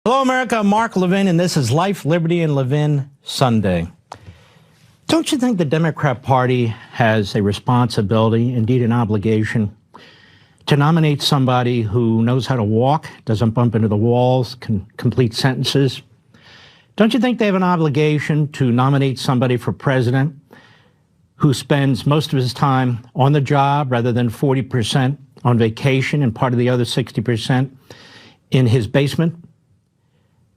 Hello, America. I'm Mark Levin, and this is Life, Liberty, and Levin Sunday. Don't you think the Democrat Party has a responsibility, indeed an obligation, to nominate somebody who knows how to walk, doesn't bump into the walls, can complete sentences? Don't you think they have an obligation to nominate somebody for president who spends most of his time on the job rather than 40% on vacation and part of the other 60% in his basement?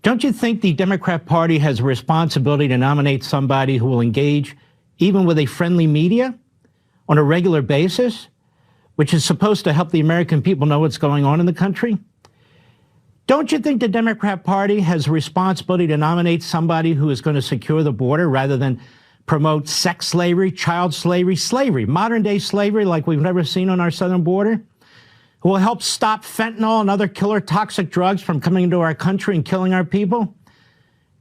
Don't you think the Democrat Party has a responsibility to nominate somebody who will engage even with a friendly media on a regular basis, which is supposed to help the American people know what's going on in the country? Don't you think the Democrat Party has a responsibility to nominate somebody who is going to secure the border rather than promote sex slavery, child slavery, modern-day slavery like we've never seen on our southern border? Who will help stop fentanyl and other killer toxic drugs from coming into our country and killing our people?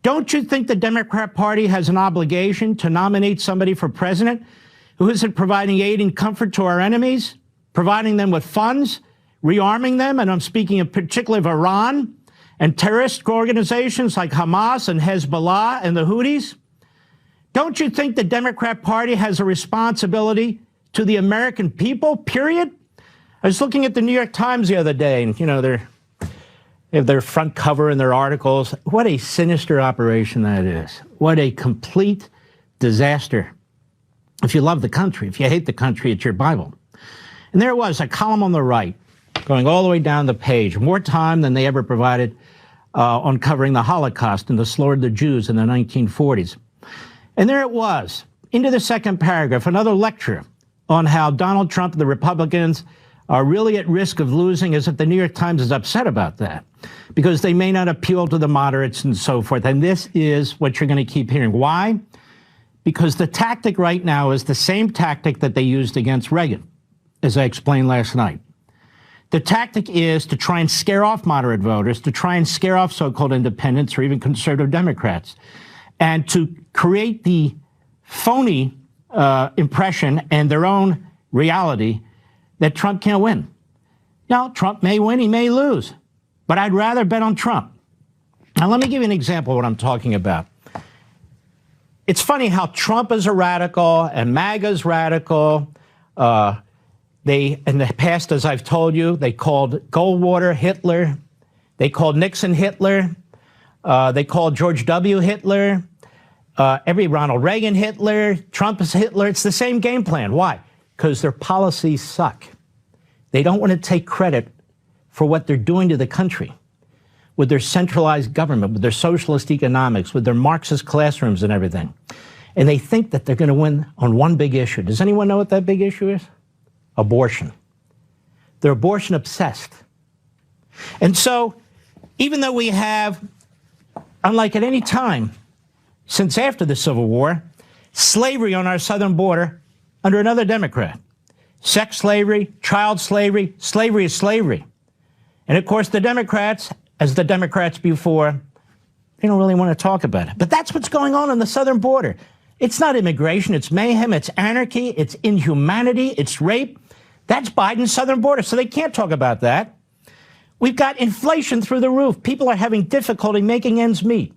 Don't you think the Democrat Party has an obligation to nominate somebody for president who isn't providing aid and comfort to our enemies, providing them with funds, rearming them, and I'm speaking in particular of Iran and terrorist organizations like Hamas and Hezbollah and the Houthis? Don't you think the Democrat Party has a responsibility to the American people, period? I was looking at the New York Times the other day, and, they have their front cover in their articles. What a sinister operation that is. What a complete disaster. If you love the country, if you hate the country, it's your Bible. And there was a column on the right, going all the way down the page, more time than they ever provided on covering the Holocaust and the slaughter of the Jews in the 1940s. And there it was, into the second paragraph, another lecture on how Donald Trump and the Republicans are really at risk of losing, as if the New York Times is upset about that, because they may not appeal to the moderates and so forth. And this is what you're going to keep hearing. Why? Because the tactic right now is the same tactic that they used against Reagan, as I explained last night. The tactic is to try and scare off moderate voters, to try and scare off so-called independents or even conservative Democrats, and to create the phony impression and their own reality that Trump can't win. Now, Trump may win, he may lose, but I'd rather bet on Trump. Now, let me give you an example of what I'm talking about. It's funny how Trump is a radical and MAGA's radical. They, in the past, as I've told you, they called Goldwater Hitler. They called Nixon Hitler. They called George W. Hitler. Every Ronald Reagan Hitler. Trump is Hitler. It's the same game plan. Why? Because their policies suck. They don't want to take credit for what they're doing to the country with their centralized government, with their socialist economics, with their Marxist classrooms and everything. And they think that they're going to win on one big issue. Does anyone know what that big issue is? Abortion. They're abortion obsessed. And so, even though we have, unlike at any time since after the Civil War, slavery on our southern border under another Democrat. Sex slavery, child slavery, slavery is slavery. And of course, the Democrats, as the Democrats before, they don't really want to talk about it. But that's what's going on the southern border. It's not immigration, it's mayhem, it's anarchy, it's inhumanity, it's rape. That's Biden's southern border, so they can't talk about that. We've got inflation through the roof. People are having difficulty making ends meet.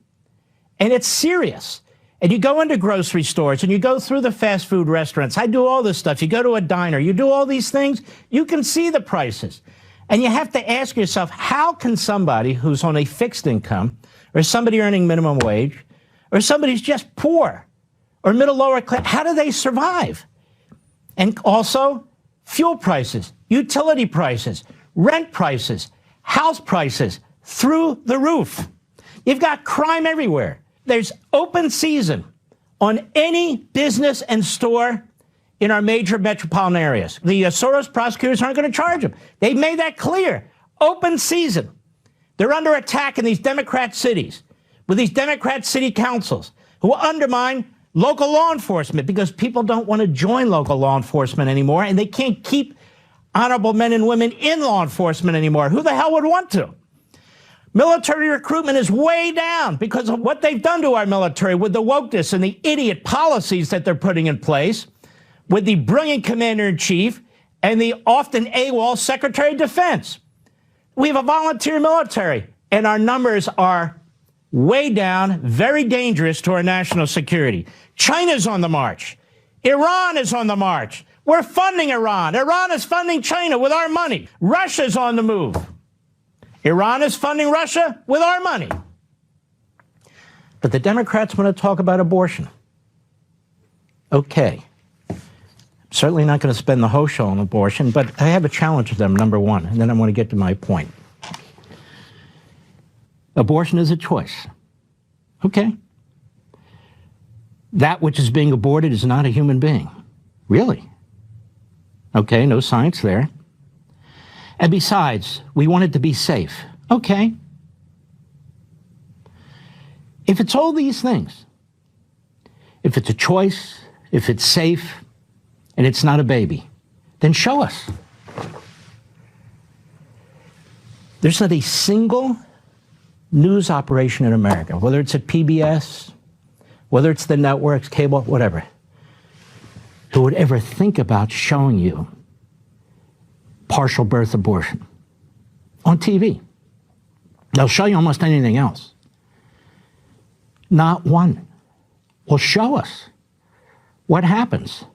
And it's serious. And you go into grocery stores and you go through the fast food restaurants. I do all this stuff. You go to a diner, you do all these things, you can see the prices. And you have to ask yourself, how can somebody who's on a fixed income, or somebody earning minimum wage, or somebody who's just poor, or middle lower class, how do they survive? And also, fuel prices, utility prices, rent prices, house prices, through the roof. You've got crime everywhere. There's open season on any business and store in our major metropolitan areas. The Soros prosecutors aren't going to charge them. They've made that clear. Open season. They're under attack in these Democrat cities with these Democrat city councils who undermine local law enforcement because people don't want to join local law enforcement anymore, and they can't keep honorable men and women in law enforcement anymore. Who the hell would want to? Military recruitment is way down because of what they've done to our military with the wokeness and the idiot policies that they're putting in place, with the brilliant commander-in-chief and the often AWOL Secretary of Defense. We have a volunteer military, and our numbers are way down, very dangerous to our national security. China's on the march. Iran is on the march. We're funding Iran. Iran is funding China with our money. Russia's on the move. Iran is funding Russia with our money. But the Democrats want to talk about abortion. Okay. Certainly not going to spend the whole show on abortion, but I have a challenge to them, number one, and then I want to get to my point. Abortion is a choice. Okay. That which is being aborted is not a human being. Really? Okay, no science there. And besides, we want it to be safe. Okay. If it's all these things, if it's a choice, if it's safe, and it's not a baby, then show us. There's not a single news operation in America, whether it's at PBS, whether it's the networks, cable, whatever, who would ever think about showing you partial birth abortion on TV. They'll show you almost anything else. Not one. Well, show us what happens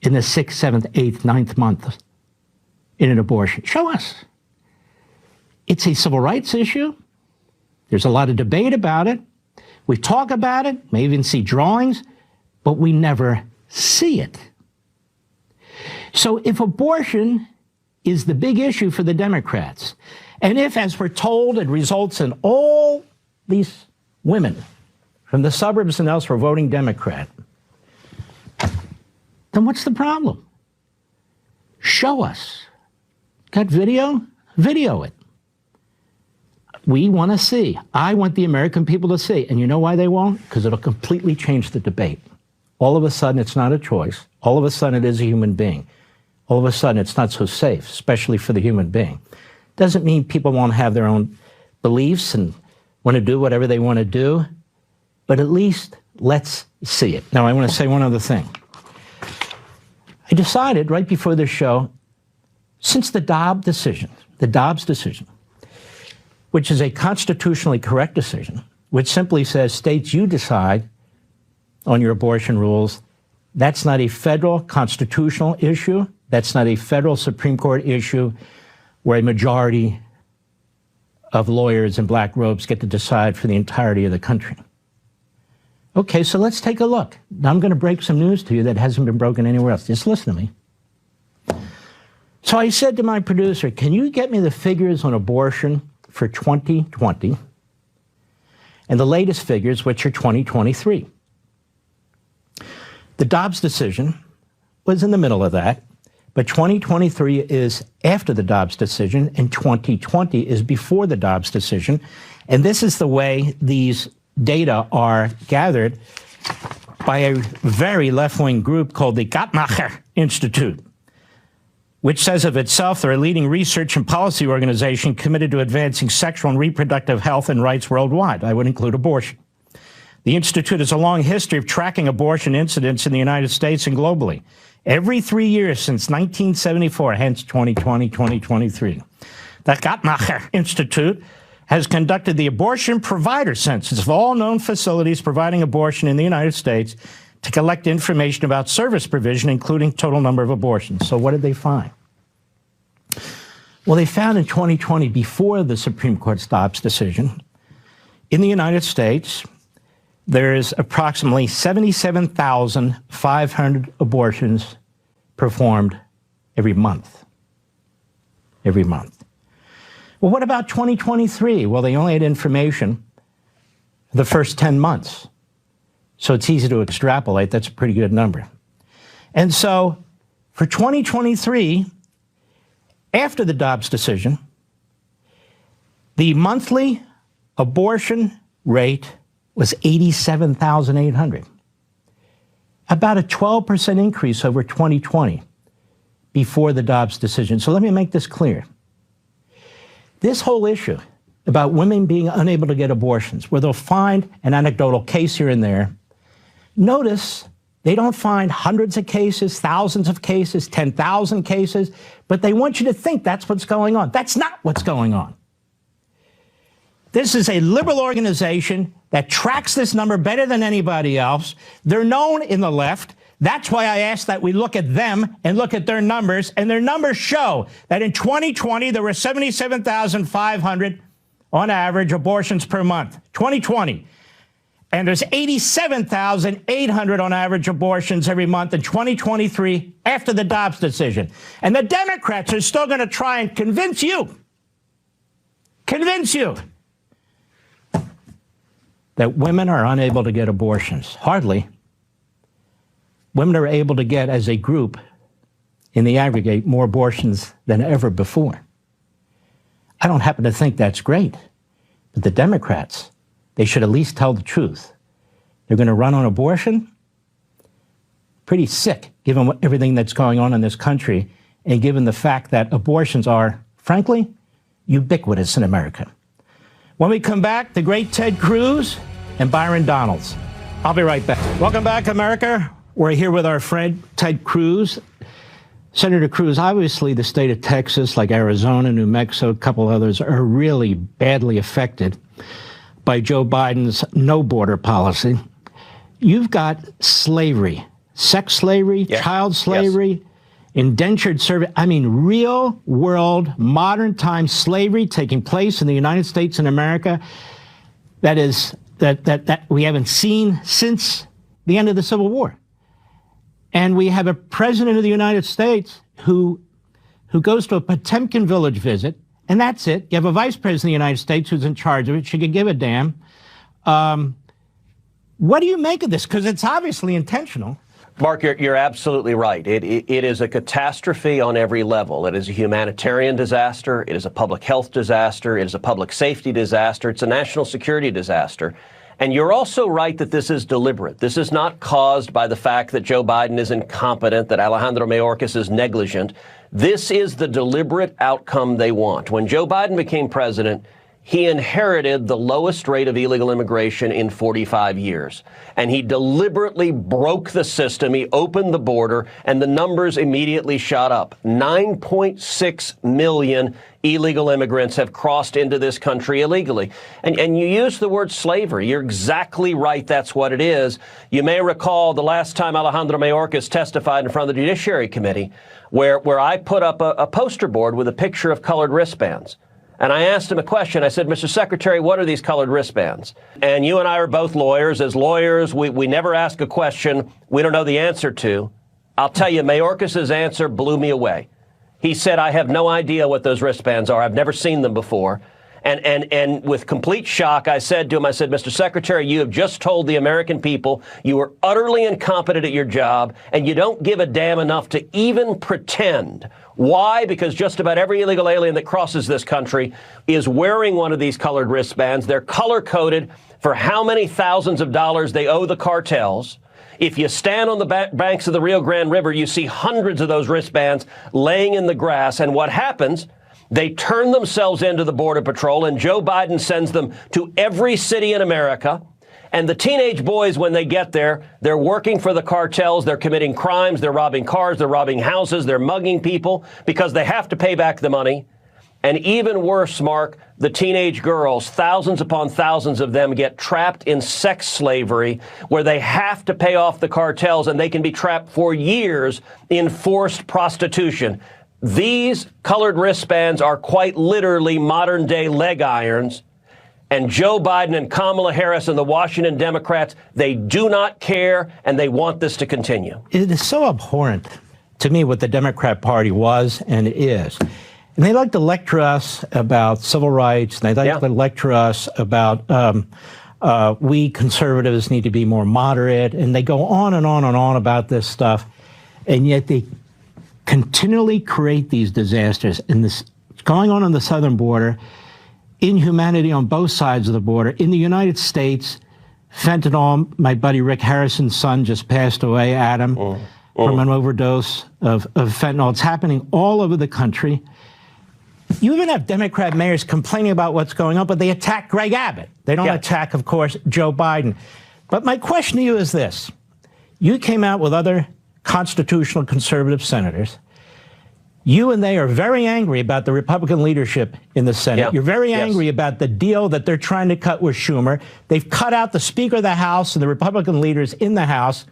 in the 6th, 7th, 8th, 9th month in an abortion. Show us. It's a civil rights issue. There's a lot of debate about it. We talk about it, may even see drawings, but we never see it. So if abortion is the big issue for the Democrats, and if, as we're told, it results in all these women from the suburbs and elsewhere voting Democrat, then what's the problem? Show us. Got video? Video it. We want to see. I want the American people to see. And you know why they won't? Because it'll completely change the debate. All of a sudden, it's not a choice. All of a sudden, it is a human being. All of a sudden, it's not so safe, especially for the human being. Doesn't mean people won't have their own beliefs and want to do whatever they want to do, but at least let's see it. Now, I want to say one other thing. I decided right before this show, since the Dobbs decision, which is a constitutionally correct decision, which simply says states, you decide on your abortion rules, that's not a federal constitutional issue. That's not a federal Supreme Court issue where a majority of lawyers in black robes get to decide for the entirety of the country. Okay, so let's take a look. Now I'm going to break some news to you that hasn't been broken anywhere else. Just listen to me. So I said to my producer, can you get me the figures on abortion for 2020 and the latest figures, which are 2023? The Dobbs decision was in the middle of that, but 2023 is after the Dobbs decision and 2020 is before the Dobbs decision. And this is the way these data are gathered by a very left-wing group called the Guttmacher Institute, which says of itself they're a leading research and policy organization committed to advancing sexual and reproductive health and rights worldwide. I would include abortion. The Institute has a long history of tracking abortion incidents in the United States and globally. Every 3 years since 1974, hence 2020, 2023. The Guttmacher Institute has conducted the abortion provider census of all known facilities providing abortion in the United States to collect information about service provision, including total number of abortions. So what did they find? Well, they found in 2020, before the Supreme Court's Dobbs decision, in the United States, there's approximately 77,500 abortions performed every month. Every month. Well, what about 2023? Well, they only had information the first 10 months. So it's easy to extrapolate. That's a pretty good number. And so for 2023, after the Dobbs decision, the monthly abortion rate was 87,800. About a 12% increase over 2020 before the Dobbs decision. So let me make this clear. This whole issue about women being unable to get abortions, where they'll find an anecdotal case here and there, notice they don't find hundreds of cases, thousands of cases, 10,000 cases, but they want you to think that's what's going on. That's not what's going on. This is a liberal organization that tracks this number better than anybody else. They're known in the left. That's why I asked that we look at them and look at their numbers. And their numbers show that in 2020, there were 77,500 on average abortions per month. 2020. And there's 87,800 on average abortions every month in 2023 after the Dobbs decision. And the Democrats are still going to try and convince you that women are unable to get abortions. Hardly. Women are able to get, as a group, in the aggregate, more abortions than ever before. I don't happen to think that's great. But the Democrats, they should at least tell the truth. They're going to run on abortion? Pretty sick, given everything that's going on in this country, and given the fact that abortions are, frankly, ubiquitous in America. When we come back, the great Ted Cruz and Byron Donalds. I'll be right back. Welcome back, America. We're here with our friend Ted Cruz. Senator Cruz, obviously the state of Texas, like Arizona, New Mexico, a couple others, are really badly affected by Joe Biden's no border policy. You've got slavery, sex slavery, child slavery, indentured servant. I mean, real world, modern time slavery taking place in the United States and America that we haven't seen since the end of the Civil War. And we have a president of the United States who goes to a Potemkin village visit, and that's it. You have a vice president of the United States who's in charge of it. She could give a damn. What do you make of this? Because it's obviously intentional. Mark, you're absolutely right. It is a catastrophe on every level. It is a humanitarian disaster. It is a public health disaster. It is a public safety disaster. It's a national security disaster. And you're also right that this is deliberate. This is not caused by the fact that Joe Biden is incompetent, that Alejandro Mayorkas is negligent. This is the deliberate outcome they want. When Joe Biden became president, he inherited the lowest rate of illegal immigration in 45 years. And he deliberately broke the system. He opened the border, and the numbers immediately shot up. 9.6 million illegal immigrants have crossed into this country illegally. And you use the word slavery. You're exactly right. That's what it is. You may recall the last time Alejandro Mayorkas testified in front of the Judiciary Committee, where I put up a poster board with a picture of colored wristbands. And I asked him a question. I said, Mr. Secretary, what are these colored wristbands? And you and I are both lawyers. As lawyers, we never ask a question we don't know the answer to. I'll tell you, Mayorkas's answer blew me away. He said, I have no idea what those wristbands are. I've never seen them before. And with complete shock, I said to him, Mr. Secretary, you have just told the American people you are utterly incompetent at your job, and you don't give a damn enough to even pretend. Why? Because just about every illegal alien that crosses this country is wearing one of these colored wristbands. They're color-coded for how many thousands of dollars they owe the cartels. If you stand on the banks of the Rio Grande River, you see hundreds of those wristbands laying in the grass. And what happens? They turn themselves into the Border Patrol, and Joe Biden sends them to every city in America. And the teenage boys, when they get there, they're working for the cartels. They're committing crimes. They're robbing cars. They're robbing houses. They're mugging people because they have to pay back the money. And even worse, Mark, the teenage girls, thousands upon thousands of them get trapped in sex slavery where they have to pay off the cartels, and they can be trapped for years in forced prostitution. These colored wristbands are quite literally modern-day leg irons. And Joe Biden and Kamala Harris and the Washington Democrats, they do not care, and they want this to continue. It is so abhorrent to me what the Democrat Party was and is. And they like to lecture us about civil rights. And they like to lecture us about we conservatives need to be more moderate. And they go on and on and on about this stuff. And yet they continually create these disasters. And this going on the southern border, inhumanity on both sides of the border. In the United States, fentanyl, my buddy Rick Harrison's son just passed away, Adam, from an overdose of fentanyl. It's happening all over the country. You even have Democrat mayors complaining about what's going on, but they attack Greg Abbott. They don't attack, of course, Joe Biden. But my question to you is this. You came out with other constitutional conservative senators. You and they are very angry about the Republican leadership in the Senate. Yeah. You're very Yes. angry about the deal that they're trying to cut with Schumer. They've cut out the Speaker of the House and the Republican leaders in the House.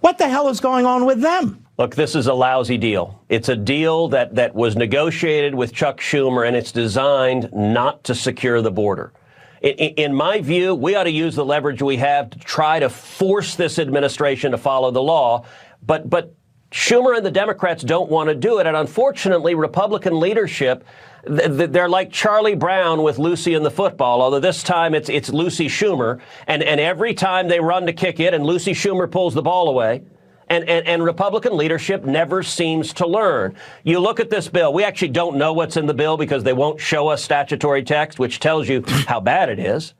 What the hell is going on with them? Look, this is a lousy deal. It's a deal that was negotiated with Chuck Schumer, and it's designed not to secure the border. In my view, we ought to use the leverage we have to try to force this administration to follow the law. But Schumer and the Democrats don't want to do it. And unfortunately, Republican leadership, they're like Charlie Brown with Lucy and the football, although this time it's Lucy Schumer. And every time they run to kick it and Lucy Schumer pulls the ball away. And Republican leadership never seems to learn. You look at this bill. We actually don't know what's in the bill because they won't show us statutory text, which tells you how bad it is.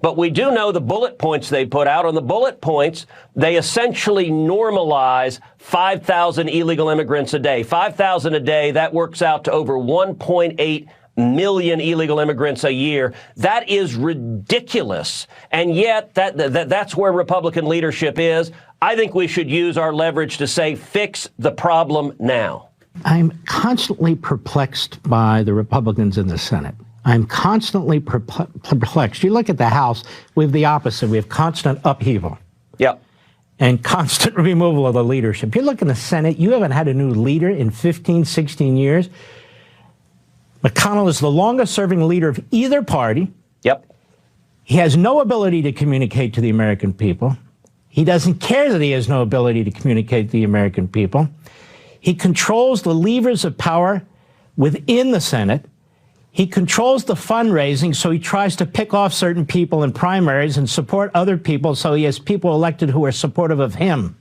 But we do know the bullet points they put out. On the bullet points, they essentially normalize 5,000 illegal immigrants a day. 5,000 a day, that works out to over 1.8 million illegal immigrants a year. That is ridiculous. And yet that's where Republican leadership is. I think we should use our leverage to say, fix the problem now. I'm constantly perplexed by the Republicans in the Senate. I'm constantly perplexed. You look at the House, we have the opposite. We have constant upheaval. Yep. And constant removal of the leadership. You look in the Senate, you haven't had a new leader in 15, 16 years. McConnell is the longest-serving leader of either party. Yep. He has no ability to communicate to the American people. He doesn't care that he has no ability to communicate to the American people. He controls the levers of power within the Senate. He controls the fundraising, so he tries to pick off certain people in primaries and support other people, so he has people elected who are supportive of him.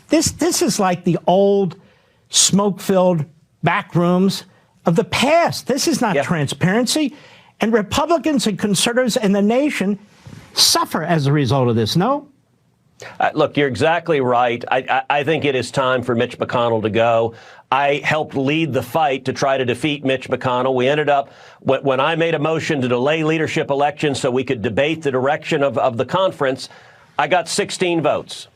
This is like the old smoke-filled back rooms of the past. This is not transparency. And Republicans and conservatives and the nation suffer as a result of this, no? Look, you're exactly right. I think it is time for Mitch McConnell to go. I helped lead the fight to try to defeat Mitch McConnell. We ended up, when I made a motion to delay leadership elections so we could debate the direction of the conference, I got 16 votes.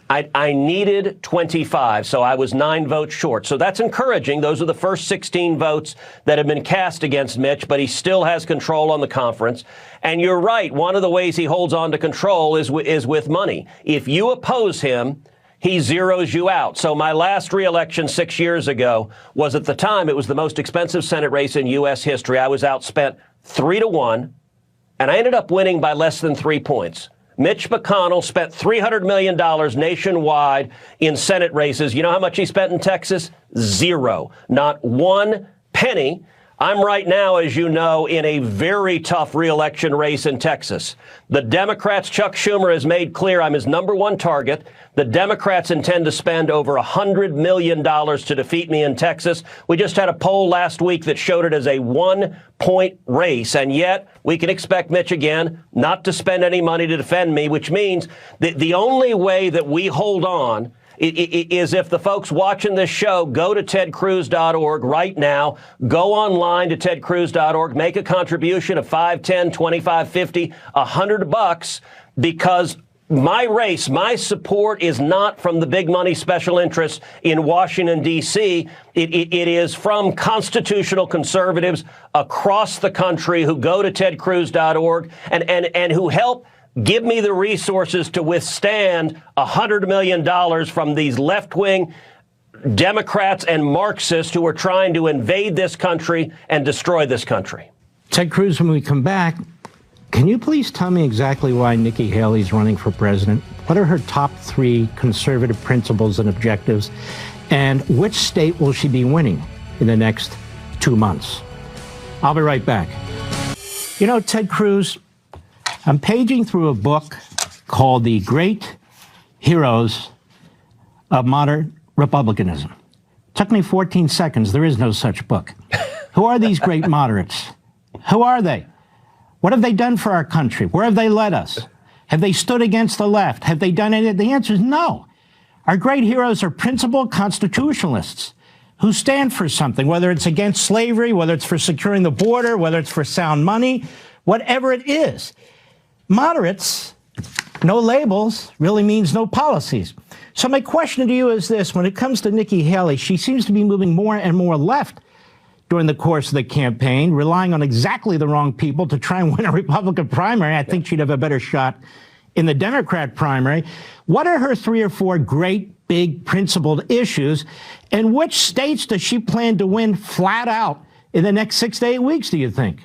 I needed 25, so I was 9 votes short. So that's encouraging. Those are the first 16 votes that have been cast against Mitch, but he still has control on the conference. And you're right, one of the ways he holds on to control is with money. If you oppose him, he zeroes you out. So my last re-election 6 years ago was, at the time, it was the most expensive Senate race in U.S. history. I was outspent 3-1, and I ended up winning by less than 3 points. Mitch McConnell spent $300 million nationwide in Senate races. You know how much he spent in Texas? Zero. Not one penny. I'm right now, as you know, in a very tough re-election race in Texas. The Democrats, Chuck Schumer has made clear I'm his #1 target. The Democrats intend to spend over $100 million to defeat me in Texas. We just had a poll last week that showed it as a 1-point race. And yet we can expect Mitch again not to spend any money to defend me, which means that the only way that we hold on is if the folks watching this show go to tedcruz.org right now, go online to tedcruz.org, make a contribution of $5, $10, $25, $50, $100, because my race, my support is not from the big money special interests in Washington, D.C. It is from constitutional conservatives across the country who go to tedcruz.org and who help give me the resources to withstand $100 million from these left-wing Democrats and Marxists who are trying to invade this country and destroy this country. Ted Cruz, when we come back, can you please tell me exactly why Nikki Haley's running for president? What are her top 3 conservative principles and objectives? And which state will she be winning in the next 2 months? I'll be right back. You know, Ted Cruz, I'm paging through a book called The Great Heroes of Modern Republicanism. It took me 14 seconds. There is no such book. Who are these great moderates? Who are they? What have they done for our country? Where have they led us? Have they stood against the left? Have they done anything? The answer is no. Our great heroes are principled constitutionalists who stand for something, whether it's against slavery, whether it's for securing the border, whether it's for sound money, whatever it is. Moderates No labels really means no policies. So my question to you is this. When it comes to Nikki Haley, she seems to be moving more and more left during the course of the campaign, relying on exactly the wrong people to try and win a Republican primary. I think she'd have a better shot in the Democrat primary. What are her 3 or 4 great, big, principled issues? And which states does she plan to win flat out in the next 6 to 8 weeks, do you think?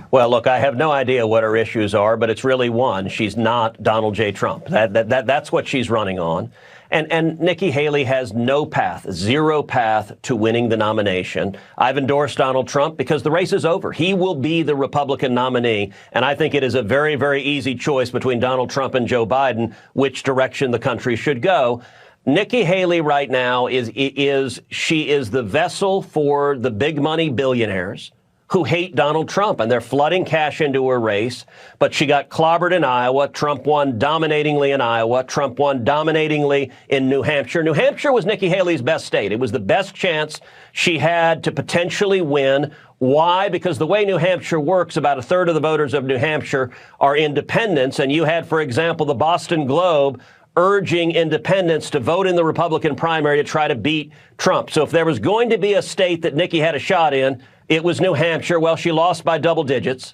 Well, look, I have no idea what her issues are, but it's really one. She's not Donald J. Trump. That's what she's running on. And Nikki Haley has no path, zero path to winning the nomination. I've endorsed Donald Trump because the race is over. He will be the Republican nominee. And I think it is a very, very easy choice between Donald Trump and Joe Biden, which direction the country should go. Nikki Haley right now is the vessel for the big money billionaires who hate Donald Trump, and they're flooding cash into her race. But she got clobbered in Iowa. Trump won dominatingly in Iowa. Trump won dominatingly in New Hampshire. New Hampshire was Nikki Haley's best state. It was the best chance she had to potentially win. Why? Because the way New Hampshire works, about a third of the voters of New Hampshire are independents. And you had, for example, the Boston Globe urging independents to vote in the Republican primary to try to beat Trump. So if there was going to be a state that Nikki had a shot in, it was New Hampshire. Well, she lost by double digits.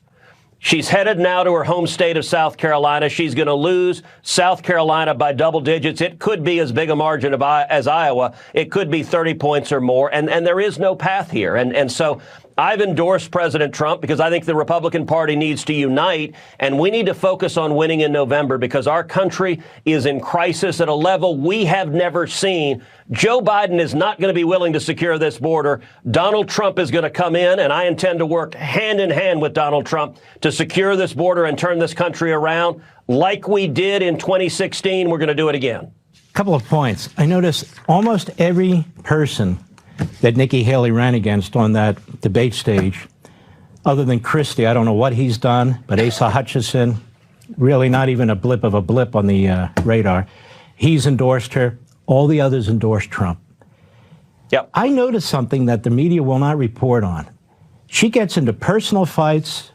She's headed now to her home state of South Carolina. She's going to lose South Carolina by double digits. It could be as big a margin as Iowa. It could be 30 points or more. And there is no path here. And so I've endorsed President Trump because I think the Republican Party needs to unite, and we need to focus on winning in November because our country is in crisis at a level we have never seen. Joe Biden is not going to be willing to secure this border. Donald Trump is going to come in, and I intend to work hand in hand with Donald Trump to secure this border and turn this country around. Like we did in 2016, we're going to do it again. A couple of points. I noticed almost every person that Nikki Haley ran against on that debate stage, other than Christie, I don't know what he's done, but Asa Hutchinson, really not even a blip of a blip on the radar. He's endorsed her. All the others endorsed Trump. Yep. I noticed something that the media will not report on. She gets into personal fights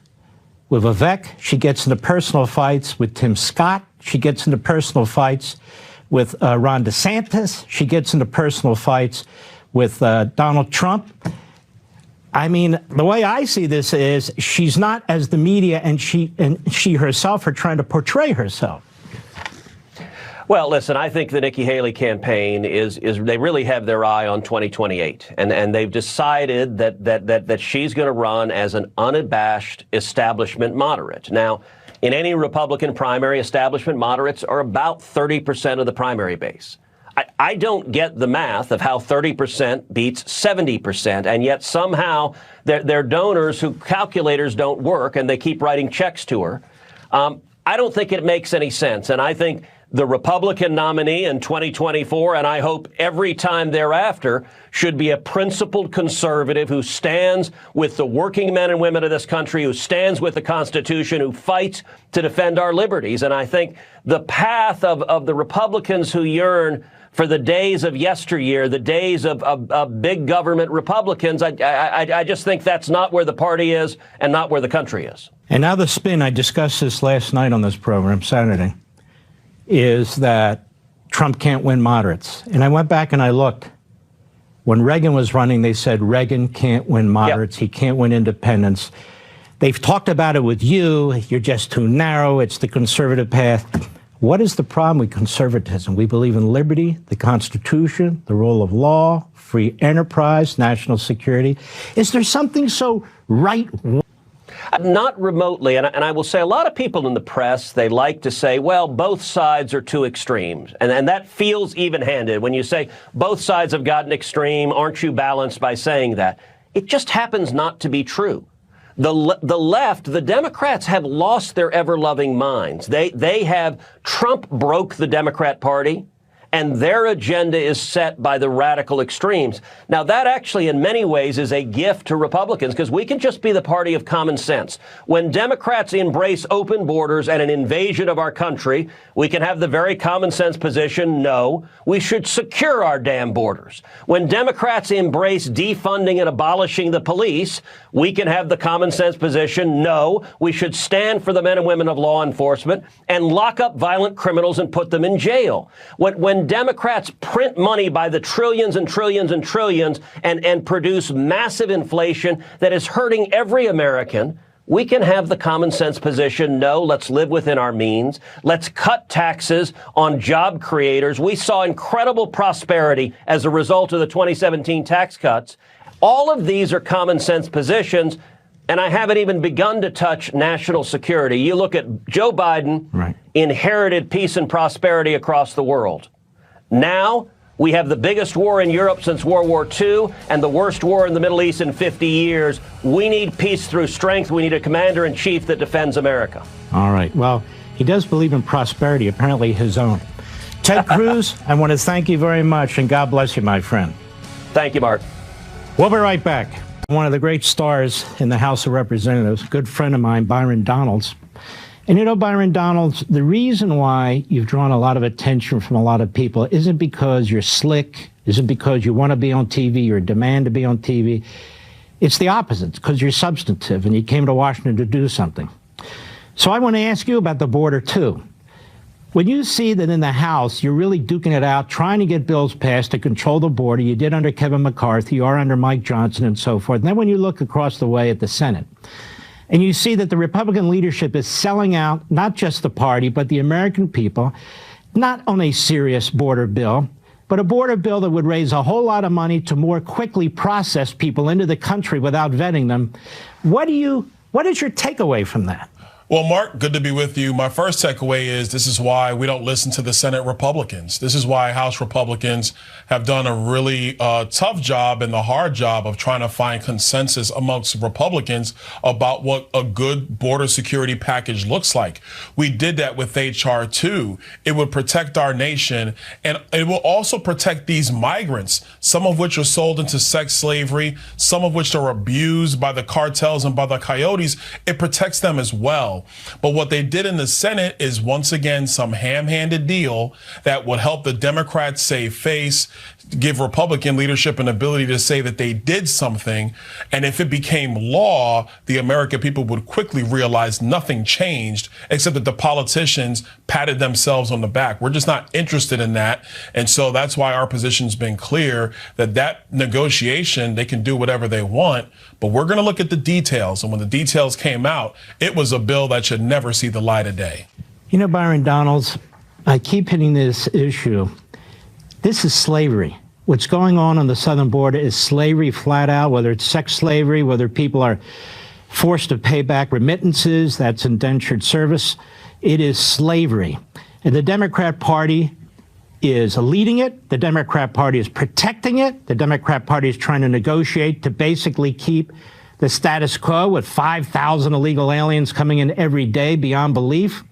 with Vivek. She gets into personal fights with Tim Scott. She gets into personal fights with Ron DeSantis. She gets into personal fights with Donald Trump. I mean, the way I see this is she's not as the media and she herself are trying to portray herself. Well, listen, I think the Nikki Haley campaign is they really have their eye on 2028, and they've decided that she's going to run as an unabashed establishment moderate. Now, in any Republican primary, establishment moderates are about 30% of the primary base. I don't get the math of how 30% beats 70%, and yet somehow their donors whose calculators don't work and they keep writing checks to her. I don't think it makes any sense, and I think the Republican nominee in 2024, and I hope every time thereafter, should be a principled conservative who stands with the working men and women of this country, who stands with the Constitution, who fights to defend our liberties. And I think the path of the Republicans who yearn for the days of yesteryear, the days of big government Republicans, I just think that's not where the party is and not where the country is. And now the spin, I discussed this last night on this program, Saturday, is that Trump can't win moderates. And I went back and I looked. When Reagan was running, they said Reagan can't win moderates. Yep. He can't win independents. They've talked about it with you. You're just too narrow. It's the conservative path. What is the problem with conservatism? We believe in liberty, the Constitution, the rule of law, free enterprise, national security. Is there something so right? Not remotely. And I will say a lot of people in the press, they like to say, well, both sides are too extremes. And that feels even-handed. When you say both sides have gotten extreme, aren't you balanced by saying that? It just happens not to be true. The left, the Democrats have lost their ever-loving minds. Trump broke the Democrat Party, and their agenda is set by the radical extremes. Now, that actually in many ways is a gift to Republicans, because we can just be the party of common sense. When Democrats embrace open borders and an invasion of our country, we can have the very common sense position, no, we should secure our damn borders. When Democrats embrace defunding and abolishing the police, we can have the common sense position, no, we should stand for the men and women of law enforcement and lock up violent criminals and put them in jail. When Democrats print money by the trillions and trillions and trillions and produce massive inflation that is hurting every American, we can have the common sense position, no, let's live within our means. Let's cut taxes on job creators. We saw incredible prosperity as a result of the 2017 tax cuts. All of these are common sense positions, and I haven't even begun to touch national security. You look at Joe Biden, inherited peace and prosperity across the world. Now, we have the biggest war in Europe since World War II and the worst war in the Middle East in 50 years. We need peace through strength. We need a commander-in-chief that defends America. All right. Well, he does believe in prosperity, apparently his own. Ted Cruz, I want to thank you very much, and God bless you, my friend. Thank you, Mark. We'll be right back. One of the great stars in the House of Representatives, a good friend of mine, Byron Donalds. And you know, Byron Donalds, the reason why you've drawn a lot of attention from a lot of people isn't because you're slick, isn't because you want to be on TV or demand to be on TV. It's the opposite, because you're substantive and you came to Washington to do something. So I want to ask you about the border, too. When you see that in the House, you're really duking it out, trying to get bills passed to control the border, you did under Kevin McCarthy, you are under Mike Johnson and so forth. And then when you look across the way at the Senate, and you see that the Republican leadership is selling out not just the party, but the American people, not on a serious border bill, but a border bill that would raise a whole lot of money to more quickly process people into the country without vetting them. What is your takeaway from that? Well, Mark, good to be with you. My first takeaway is this is why we don't listen to the Senate Republicans. This is why House Republicans have done a really tough job and the hard job of trying to find consensus amongst Republicans about what a good border security package looks like. We did that with H.R. 2. It would protect our nation, and it will also protect these migrants, some of which are sold into sex slavery, some of which are abused by the cartels and by the coyotes. It protects them as well. But what they did in the Senate is, once again, some ham-handed deal that would help the Democrats save face, give Republican leadership an ability to say that they did something. And if it became law, the American people would quickly realize nothing changed, except that the politicians patted themselves on the back. We're just not interested in that. And so that's why our position's been clear that negotiation, they can do whatever they want, but we're going to look at the details. And when the details came out, it was a bill that should never see the light of day. You know, Byron Donalds, I keep hitting this issue. This is slavery. What's going on the southern border is slavery flat out, whether it's sex slavery, whether people are forced to pay back remittances, that's indentured service. It is slavery. And the Democrat Party is leading it. The Democrat Party is protecting it. The Democrat Party is trying to negotiate to basically keep the status quo with 5,000 illegal aliens coming in every day beyond belief.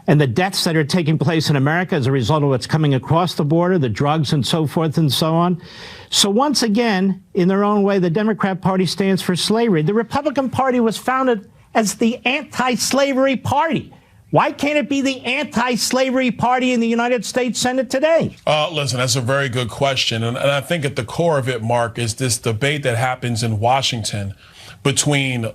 And the deaths that are taking place in America as a result of what's coming across the border, the drugs and so forth and so on. So once again, in their own way, the Democrat Party stands for slavery. The Republican Party was founded as the anti-slavery party. Why can't it be the anti-slavery party in the United States Senate today? Listen, that's a very good question. And I think at the core of it, Mark, is this debate that happens in Washington between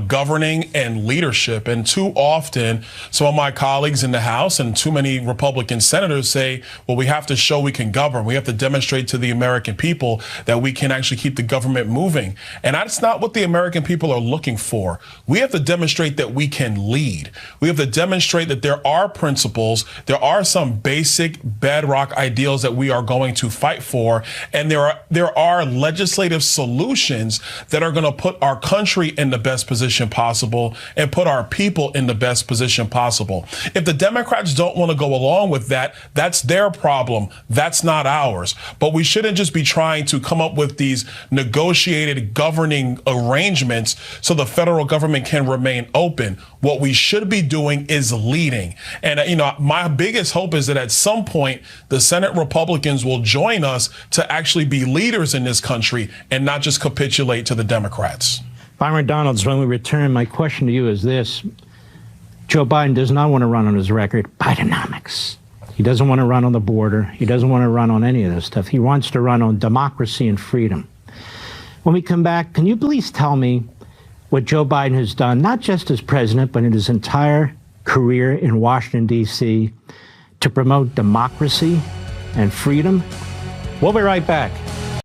governing and leadership. And too often, some of my colleagues in the House and too many Republican senators say, well, we have to show we can govern. We have to demonstrate to the American people that we can actually keep the government moving. And that's not what the American people are looking for. We have to demonstrate that we can lead. We have to demonstrate that there are principles, there are some basic bedrock ideals that we are going to fight for, and there are legislative solutions that are going to put our country country in the best position possible and put our people in the best position possible. If the Democrats don't want to go along with that, that's their problem. That's not ours. But we shouldn't just be trying to come up with these negotiated governing arrangements so the federal government can remain open. What we should be doing is leading. And, my biggest hope is that at some point, the Senate Republicans will join us to actually be leaders in this country and not just capitulate to the Democrats. Byron Donalds, when we return, my question to you is this. Joe Biden does not want to run on his record Bidenomics. He doesn't want to run on the border. He doesn't want to run on any of this stuff. He wants to run on democracy and freedom. When we come back, can you please tell me what Joe Biden has done, not just as president, but in his entire career in Washington, D.C., to promote democracy and freedom? We'll be right back.